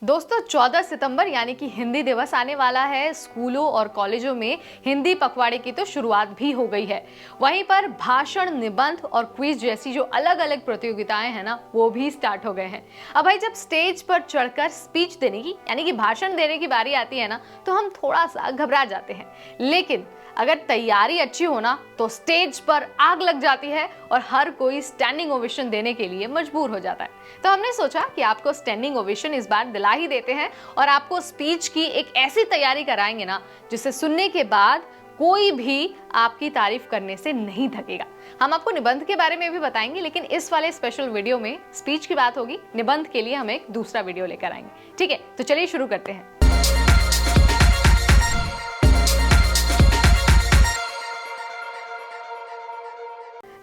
दोस्तों 14 सितंबर यानी कि हिंदी दिवस आने वाला है। स्कूलों और कॉलेजों में हिंदी पखवाड़े की तो शुरुआत भी हो गई है। वहीं पर भाषण, निबंध और क्विज जैसी जो अलग अलग प्रतियोगिताएं हैं ना, वो भी स्टार्ट हो गए हैं। अब भाई जब स्टेज पर चढ़कर स्पीच देने की यानी कि भाषण देने की बारी आती है ना, तो हम थोड़ा सा घबरा जाते हैं। लेकिन अगर तैयारी अच्छी हो ना, तो स्टेज पर आग लग जाती है और हर कोई स्टैंडिंग ओवेशन देने के लिए मजबूर हो जाता है। तो हमने सोचा कि आपको स्टैंडिंग ओवेशन इस बार दिला ही देते हैं और आपको स्पीच की एक ऐसी तैयारी कराएंगे ना, जिसे सुनने के बाद कोई भी आपकी तारीफ करने से नहीं थकेगा। हम आपको निबंध के बारे में भी बताएंगे, लेकिन इस वाले स्पेशल वीडियो में स्पीच की बात होगी। निबंध के लिए हम एक दूसरा वीडियो लेकर आएंगे। ठीक है, तो चलिए शुरू करते हैं।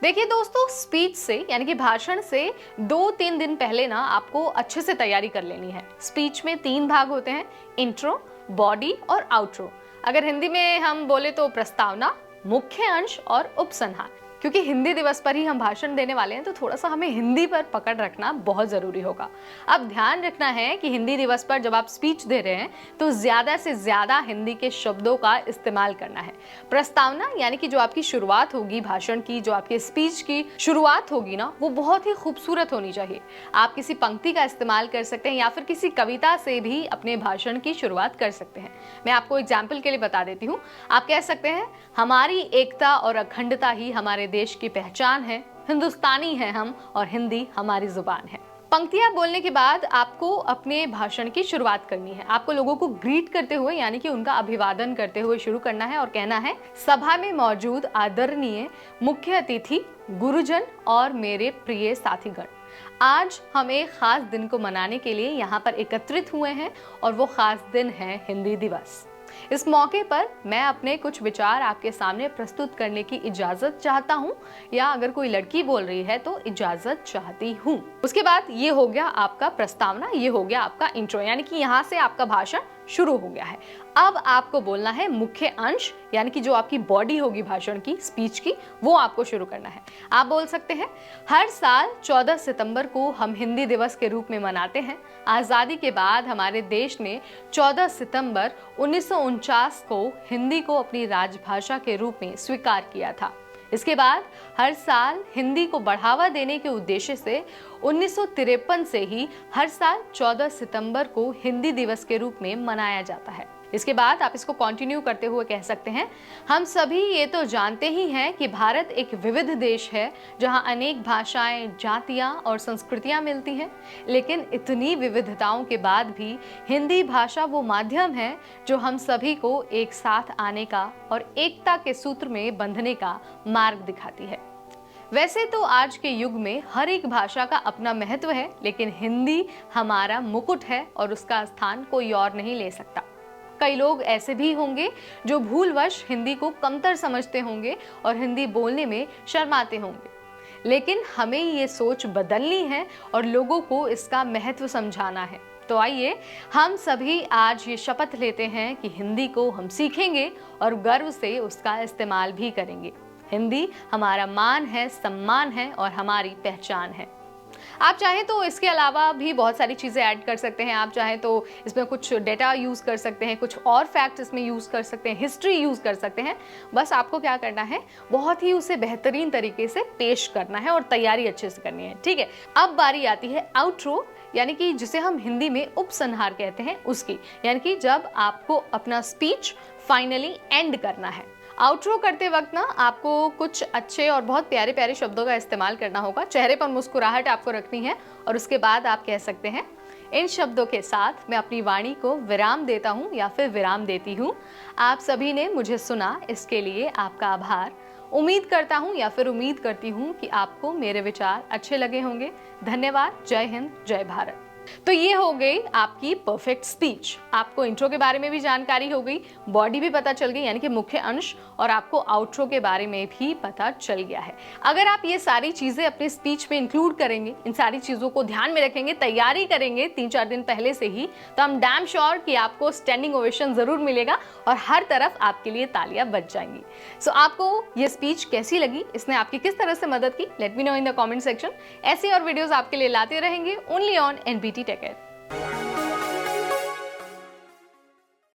देखिए दोस्तों, स्पीच से यानी कि भाषण से 2-3 दिन पहले ना आपको अच्छे से तैयारी कर लेनी है। स्पीच में 3 भाग होते हैं, इंट्रो, बॉडी और आउट्रो। अगर हिंदी में हम बोले तो प्रस्तावना, मुख्य अंश और उपसंहार। क्योंकि हिंदी दिवस पर ही हम भाषण देने वाले हैं, तो थोड़ा सा हमें हिंदी पर पकड़ रखना बहुत जरूरी होगा। अब ध्यान रखना है कि हिंदी दिवस पर जब आप स्पीच दे रहे हैं तो ज्यादा से ज्यादा हिंदी के शब्दों का इस्तेमाल करना है। प्रस्तावना यानी कि जो आपकी शुरुआत होगी भाषण की, जो आपके स्पीच की शुरुआत होगी ना, वो बहुत ही खूबसूरत होनी चाहिए। आप किसी पंक्ति का इस्तेमाल कर सकते हैं या फिर किसी कविता से भी अपने भाषण की शुरुआत कर सकते हैं। मैं आपको एग्जाम्पल के लिए बता देती हूँ। आप कह सकते हैं, हमारी एकता और अखंडता ही हमारे देश की पहचान है, हिंदुस्तानी है हम और हिंदी हमारी जुबान है। पंक्तियां बोलने के बाद आपको अपने भाषण की शुरुआत करनी है। आपको लोगों को ग्रीट करते हुए यानी कि उनका अभिवादन करते हुए शुरू करना है और कहना है, सभा में मौजूद आदरणीय मुख्य अतिथि, गुरुजन और मेरे प्रिय साथीगण, आज हम एक खास दिन को मनाने के लिए यहाँ पर एकत्रित हुए हैं और वो खास दिन है हिंदी दिवस। इस मौके पर मैं अपने कुछ विचार आपके सामने प्रस्तुत करने की इजाजत चाहता हूँ, या अगर कोई लड़की बोल रही है तो इजाजत चाहती हूँ। उसके बाद ये हो गया आपका प्रस्तावना, ये हो गया आपका इंट्रो, यानी कि यहाँ से आपका भाषण शुरू हो गया है। अब आपको बोलना है मुख्य अंश, यानी कि जो आपकी बॉडी होगी भाषण की, स्पीच की, वो आपको शुरू करना है। आप बोल सकते हैं, हर साल 14 सितंबर को हम हिंदी दिवस के रूप में मनाते हैं। आज़ादी के बाद हमारे देश ने 14 सितंबर 1949 को हिंदी को अपनी राजभाषा के रूप में स्वीकार किया था। इसके बाद हर साल हिंदी को बढ़ावा देने के उद्देश्य से 1953 से ही हर साल 14 सितंबर को हिंदी दिवस के रूप में मनाया जाता है। इसके बाद आप इसको कंटिन्यू करते हुए कह सकते हैं, हम सभी ये तो जानते ही हैं कि भारत एक विविध देश है जहां अनेक भाषाएं, जातियां और संस्कृतियां मिलती हैं, लेकिन इतनी विविधताओं के बाद भी हिंदी भाषा वो माध्यम है जो हम सभी को एक साथ आने का और एकता के सूत्र में बंधने का मार्ग दिखाती है। वैसे तो आज के युग में हर एक भाषा का अपना महत्व है, लेकिन हिंदी हमारा मुकुट है और उसका स्थान कोई और नहीं ले सकता। कई लोग ऐसे भी होंगे जो भूलवश हिंदी को कमतर समझते होंगे और हिंदी बोलने में शर्माते होंगे, लेकिन हमें ये सोच बदलनी है और लोगों को इसका महत्व समझाना है। तो आइए हम सभी आज ये शपथ लेते हैं कि हिंदी को हम सीखेंगे और गर्व से उसका इस्तेमाल भी करेंगे। हिंदी हमारा मान है, सम्मान है और हमारी पहचान है। आप चाहें तो इसके अलावा भी बहुत सारी चीज़ें ऐड कर सकते हैं। आप चाहें तो इसमें कुछ डेटा यूज़ कर सकते हैं, कुछ और फैक्ट इसमें यूज़ कर सकते हैं, हिस्ट्री यूज़ कर सकते हैं। बस आपको क्या करना है, बहुत ही उसे बेहतरीन तरीके से पेश करना है और तैयारी अच्छे से करनी है। ठीक है, अब बारी आती है आउट्रो, यानी कि जिसे हम हिंदी में उपसंहार कहते हैं उसकी, यानी कि जब आपको अपना स्पीच फाइनली एंड करना है। आउट्रो करते वक्त ना आपको कुछ अच्छे और बहुत प्यारे प्यारे शब्दों का इस्तेमाल करना होगा। चेहरे पर मुस्कुराहट आपको रखनी है और उसके बाद आप कह सकते हैं, इन शब्दों के साथ मैं अपनी वाणी को विराम देता हूँ या फिर विराम देती हूँ। आप सभी ने मुझे सुना, इसके लिए आपका आभार। उम्मीद करता हूँ या फिर उम्मीद करती हूँ कि आपको मेरे विचार अच्छे लगे होंगे। धन्यवाद। जय हिंद, जय भारत। तो ये हो गई आपकी परफेक्ट स्पीच। आपको इंट्रो के बारे में भी जानकारी हो गई, बॉडी भी पता चल गई यानी कि मुख्य अंश, और आपको आउट्रो के बारे में भी पता चल गया है। अगर आप ये सारी चीजें अपने स्पीच में इंक्लूड करेंगे, इन सारी चीजों को ध्यान में रखेंगे, तैयारी करेंगे 3-4 दिन पहले से ही, तो हम डैम श्योर कि आपको स्टैंडिंग ओवेशन जरूर मिलेगा और हर तरफ आपके लिए तालियां बज जाएंगी। सो आपको ये स्पीच कैसी लगी, इसने आपकी किस तरह से मदद की, let me know in the comment section. ऐसी और वीडियोस आपके लिए लाते रहेंगे only on NBT take care.